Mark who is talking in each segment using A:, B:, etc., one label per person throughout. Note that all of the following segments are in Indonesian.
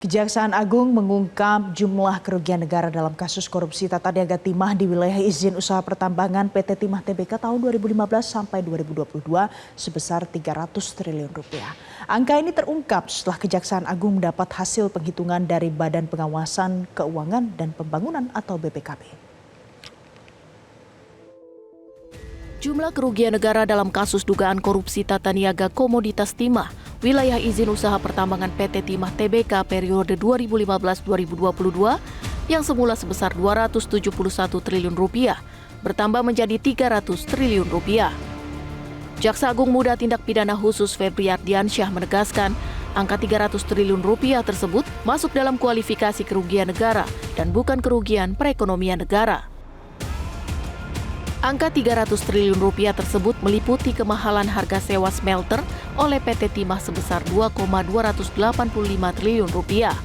A: Kejaksaan Agung mengungkap jumlah kerugian negara dalam kasus korupsi tata niaga timah di wilayah izin usaha pertambangan PT Timah Tbk tahun 2015 sampai 2022 sebesar 300 triliun rupiah. Angka ini terungkap setelah Kejaksaan Agung mendapat hasil penghitungan dari Badan Pengawasan Keuangan dan Pembangunan atau BPKP.
B: Jumlah kerugian negara dalam kasus dugaan korupsi tata niaga komoditas timah wilayah izin usaha pertambangan PT Timah Tbk periode 2015-2022 yang semula sebesar 271 triliun rupiah bertambah menjadi 300 triliun rupiah. Jaksa Agung Muda Tindak Pidana Khusus Febri Ardiansyah menegaskan angka 300 triliun rupiah tersebut masuk dalam kualifikasi kerugian negara dan bukan kerugian perekonomian negara. Angka 300 triliun rupiah tersebut meliputi kemahalan harga sewa smelter oleh PT Timah sebesar 2,285 triliun rupiah.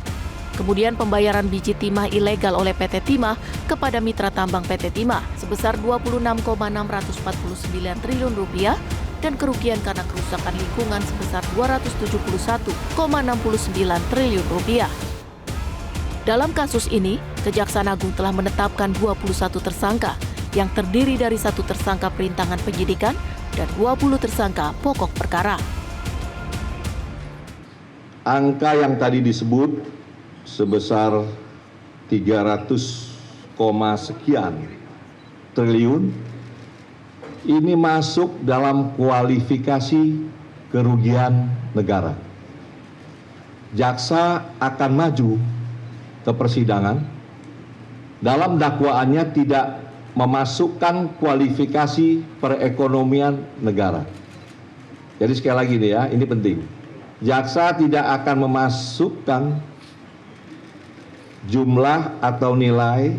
B: Kemudian pembayaran biji timah ilegal oleh PT Timah kepada mitra tambang PT Timah sebesar 26,649 triliun rupiah dan kerugian karena kerusakan lingkungan sebesar 271,69 triliun rupiah. Dalam kasus ini, Kejaksaan Agung telah menetapkan 21 tersangka yang terdiri dari 1 tersangka perintangan penyidikan dan 20 tersangka pokok perkara.
C: Angka yang tadi disebut sebesar 300, sekian triliun ini masuk dalam kualifikasi kerugian negara. Jaksa akan maju ke persidangan, dalam dakwaannya tidak memasukkan kualifikasi perekonomian negara. Jadi sekali lagi nih ya, ini penting. Jaksa tidak akan memasukkan jumlah atau nilai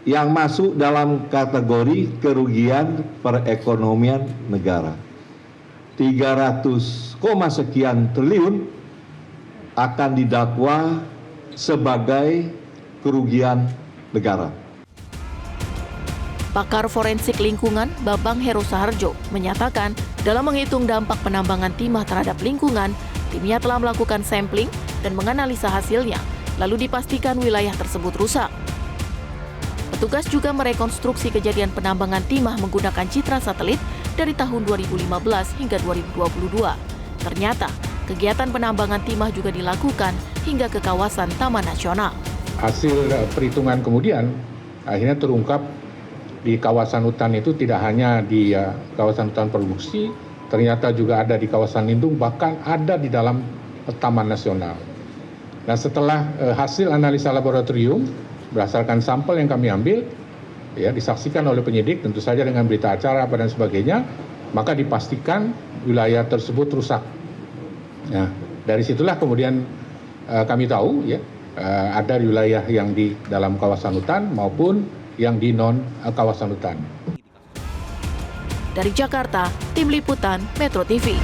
C: yang masuk dalam kategori kerugian perekonomian negara. 300, sekian triliun akan didakwa sebagai kerugian negara.
B: Pakar forensik lingkungan Babang Heru Saharjo menyatakan dalam menghitung dampak penambangan timah terhadap lingkungan, timnya telah melakukan sampling dan menganalisa hasilnya, lalu dipastikan wilayah tersebut rusak. Petugas juga merekonstruksi kejadian penambangan timah menggunakan citra satelit dari tahun 2015 hingga 2022. Ternyata, kegiatan penambangan timah juga dilakukan hingga ke kawasan Taman Nasional.
D: Hasil perhitungan kemudian akhirnya terungkap di kawasan hutan itu tidak hanya di kawasan hutan produksi, ternyata juga ada di kawasan lindung, bahkan ada di dalam Taman Nasional. Nah, setelah hasil analisa laboratorium berdasarkan sampel yang kami ambil, ya disaksikan oleh penyidik, tentu saja dengan berita acara dan sebagainya, maka dipastikan wilayah tersebut rusak. Nah, dari situlah kemudian kami tahu ya ada di wilayah yang di dalam kawasan hutan maupun yang di non-kawasan hutan.
B: Dari Jakarta, Tim Liputan Metro TV.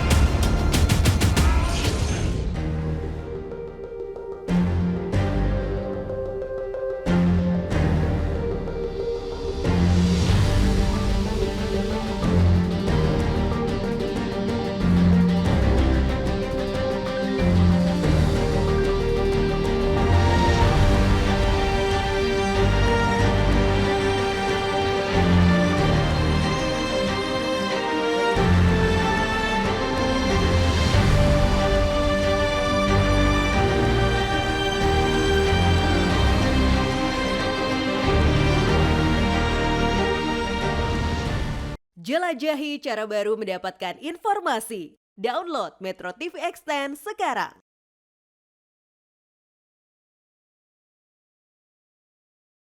E: Jelajahi cara baru mendapatkan informasi. Download Metro TV Extend sekarang.